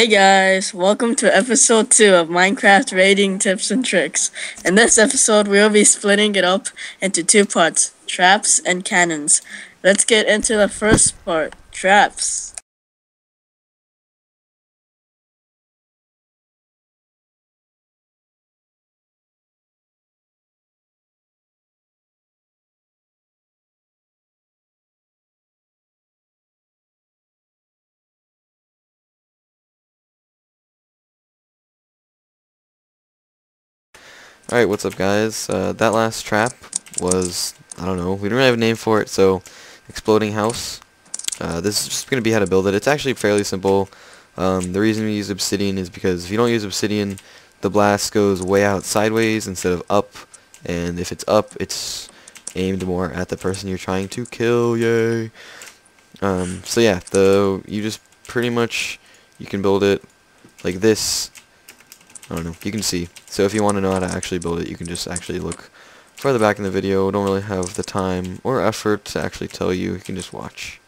Hey guys, welcome to episode 2 of Minecraft Raiding Tips and Tricks. In this episode, we will be splitting it up into two parts, traps and cannons. Let's get into the first part, traps. Alright, what's up guys? That last trap was, I don't know, we don't really have a name for it, so exploding house. This is just going to be how to build it. It's actually fairly simple. The reason we use obsidian is because if you don't use obsidian, the blast goes way out sideways instead of up, and if it's up, it's aimed more at the person you're trying to kill, yay! So yeah, you just pretty much, you can build it like this. I don't know, you can see. So if you want to know how to actually build it, you can just actually look further back in the video. Don't really have the time or effort to actually tell you. You can just watch.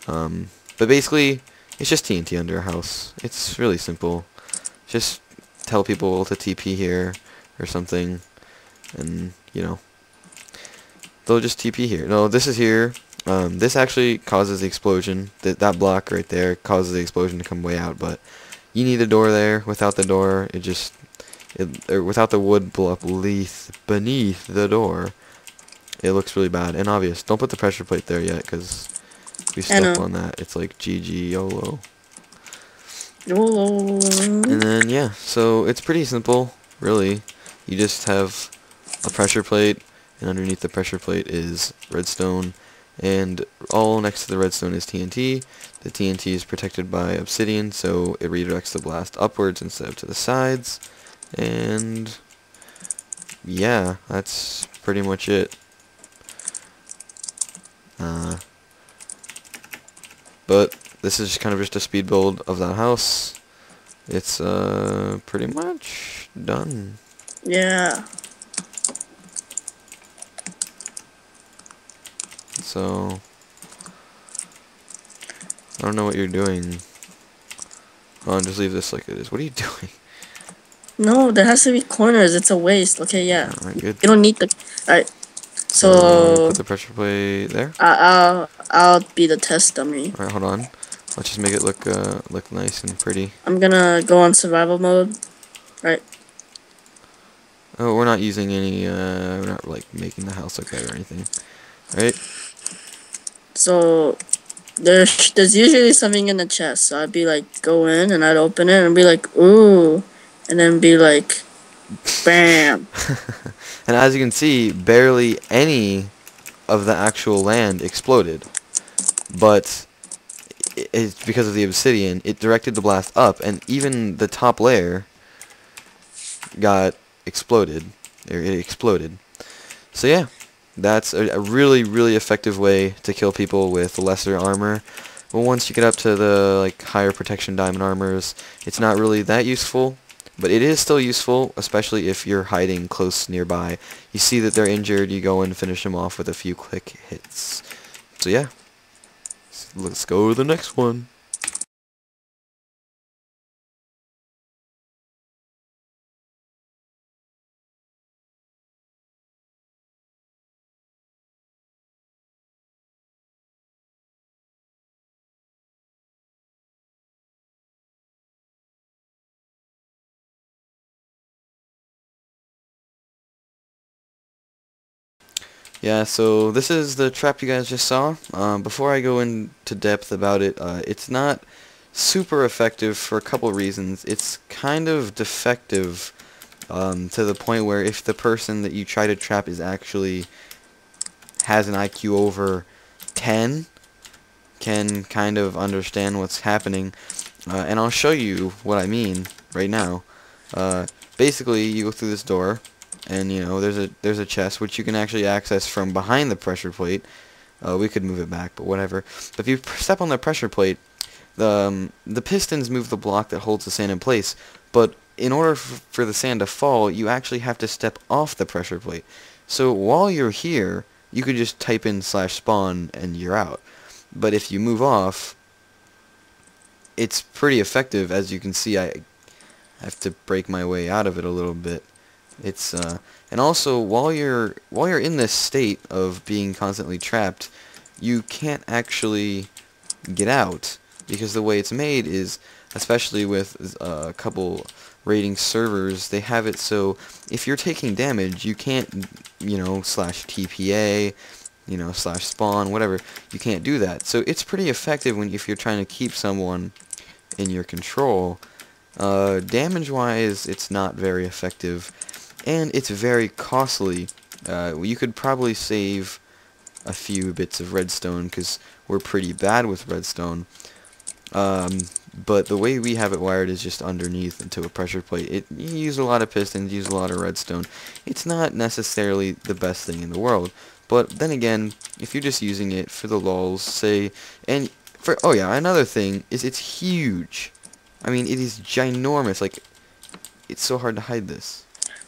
But basically, it's just TNT under a house. It's really simple. Just tell people to TP here or something, and you know, they'll just TP here. No, this is here. This actually causes the explosion. That block right there causes the explosion to come way out, but you need a door there. Without the door, without the wood beneath the door, it looks really bad and obvious. Don't put the pressure plate there yet, because if you step on that, it's like GG YOLO. YOLO. And then yeah, so it's pretty simple, really. You just have a pressure plate, and underneath the pressure plate is redstone, and all next to the redstone is TNT. The TNT is protected by obsidian, so it redirects the blast upwards instead of to the sides. And yeah, that's pretty much it. But this is kind of just a speed build of that house. It's pretty much done. Yeah. So I don't know what you're doing. Hold on, just leave this like it is. What are you doing? No, there has to be corners. It's a waste. Okay, yeah. Alright, good. You don't need the... Alright, Put the pressure plate there. I'll be the test dummy. Alright, hold on. Let's just make it look nice and pretty. I'm gonna go on survival mode. Right. Oh, we're not using any, we're not like making the house look that or anything. Alright? So there's usually something in the chest. So I'd be like, go in, and I'd open it and be like, ooh, and then be like, bam. And as you can see, barely any of the actual land exploded. But it's because of the obsidian, it directed the blast up, and even the top layer got exploded. Or it exploded. So yeah, that's a really, really effective way to kill people with lesser armor. But once you get up to the like higher protection diamond armors, it's not really that useful. But it is still useful, especially if you're hiding close nearby. You see that they're injured, you go and finish them off with a few quick hits. So yeah, let's go to the next one. Yeah, so this is the trap you guys just saw. Before I go into depth about it, it's not super effective for a couple reasons. It's kind of defective to the point where if the person that you try to trap is actually has an IQ over 10, can kind of understand what's happening. And I'll show you what I mean right now. Basically, you go through this door, and you know there's a chest which you can actually access from behind the pressure plate. We could move it back, but whatever. But if you step on the pressure plate, the pistons move the block that holds the sand in place. But in order for the sand to fall, you actually have to step off the pressure plate. So while you're here, you could just type in /spawn and you're out. But if you move off, it's pretty effective. As you can see, I have to break my way out of it a little bit. It's and also while you're in this state of being constantly trapped, you can't actually get out because the way it's made is, especially with a couple rating servers, they have it so if you're taking damage, you can't, slash TPA, slash spawn, whatever. You can't do that. So it's pretty effective if you're trying to keep someone in your control. Damage-wise, it's not very effective, and it's very costly. You could probably save a few bits of redstone because we're pretty bad with redstone. But the way we have it wired is just underneath into a pressure plate. You use a lot of pistons, use a lot of redstone. It's not necessarily the best thing in the world. But then again, if you're just using it for the lulz, say, and oh yeah, another thing is it's huge. I mean, it is ginormous. Like, it's so hard to hide this.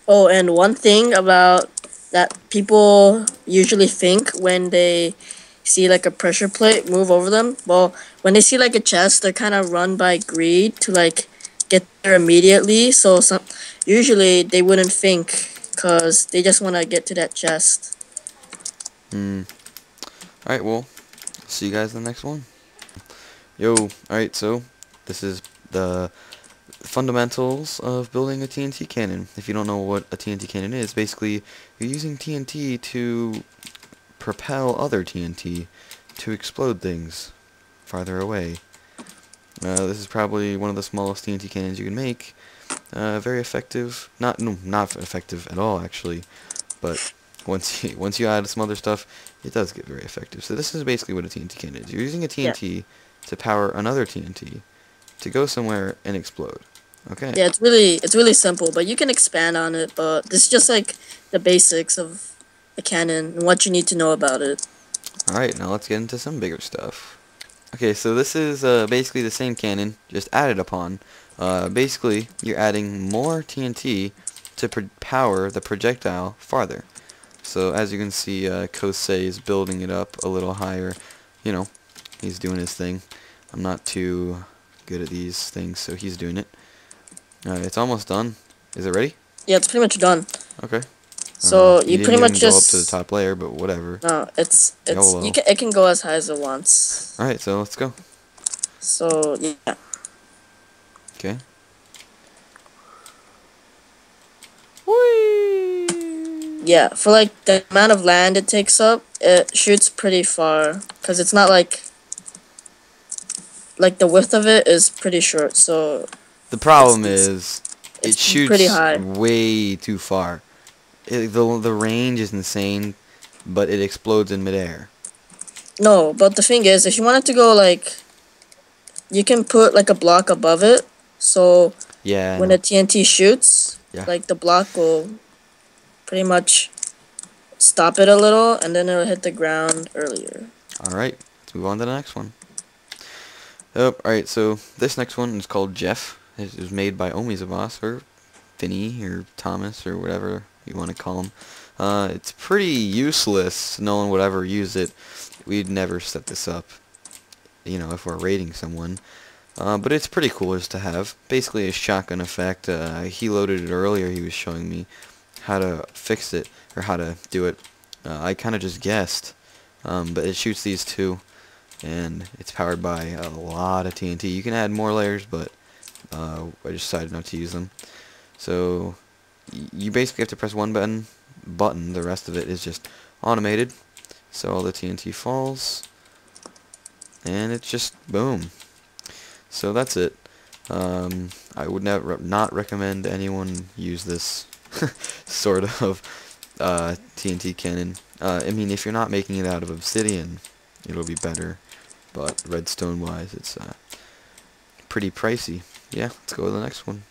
Oh, and one thing about that people usually think when they see like a pressure plate move over them, well, when they see like a chest, they're kind of run by greed to like get there immediately. So usually they wouldn't think because they just want to get to that chest. Alright, well, see you guys in the next one. Yo, alright, so this is the fundamentals of building a TNT cannon. If you don't know what a TNT cannon is, basically you're using TNT to propel other TNT to explode things farther away. This is probably one of the smallest TNT cannons you can make. Very effective. Not effective at all, actually. But once you add some other stuff, it does get very effective. So this is basically what a TNT cannon is. You're using a TNT to power another TNT to go somewhere and explode. Okay. Yeah, it's really simple, but you can expand on it. But this is just like the basics of the cannon and what you need to know about it. Alright, now let's get into some bigger stuff. Okay, so this is basically the same cannon, just added upon. Basically, you're adding more TNT to power the projectile farther. So as you can see, Kosei is building it up a little higher. You know, he's doing his thing. I'm not too good at these things, so he's doing it. It's almost done. Is it ready? Yeah, it's pretty much done. Okay. So you you pretty much go just up to the top layer, but whatever. no, it's Hello. it can go as high as it wants. All right, so let's go. So yeah. Okay. Whee! Yeah, for like the amount of land it takes up, it shoots pretty far because it's not like the width of it is pretty short. So the problem is it shoots pretty high. way too far. The range is insane, but it explodes in midair. No, but the thing is, if you want it to go like, you can put like a block above it. So yeah, when the TNT shoots, yeah, like the block will pretty much stop it a little, and then it'll hit the ground earlier. All right, let's move on to the next one. Oh, alright, so this next one is called Jeff. It was made by Omizavas, or Vinny, or Thomas, or whatever you want to call him. It's pretty useless. No one would ever use it. We'd never set this up, if we're raiding someone. But it's pretty cool just to have. Basically a shotgun effect. He loaded it earlier. He was showing me how to fix it, or how to do it. I kind of just guessed. But it shoots these two. And it's powered by a lot of TNT. You can add more layers, but I just decided not to use them. So you basically have to press one button. The rest of it is just automated. So all the TNT falls, and it's just boom. So that's it. I would not recommend anyone use this sort of TNT cannon. I mean, if you're not making it out of obsidian, it'll be better. But redstone wise, it's pretty pricey. Yeah, let's go to the next one.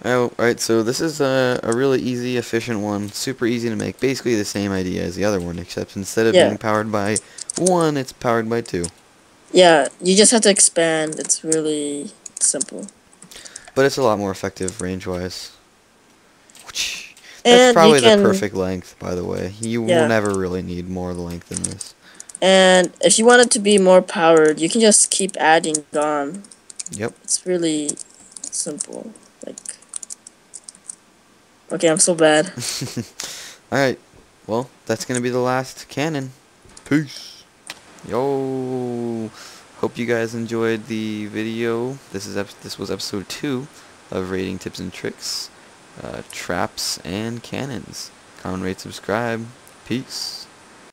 Alright, so this is a really easy, efficient one. Super easy to make. Basically the same idea as the other one, except instead of being powered by one, it's powered by two. Yeah, you just have to expand. It's really simple. But it's a lot more effective range-wise. That's And probably the perfect length, by the way. You will never really need more length than this. And if you want it to be more powered, you can just keep adding on. Yep. It's really simple. Like, okay, I'm so bad. Alright, well, that's gonna be the last cannon. Peace. Yo, hope you guys enjoyed the video. This was episode 2 of rating tips and tricks, traps and cannons. Comment, rate, subscribe. Peace.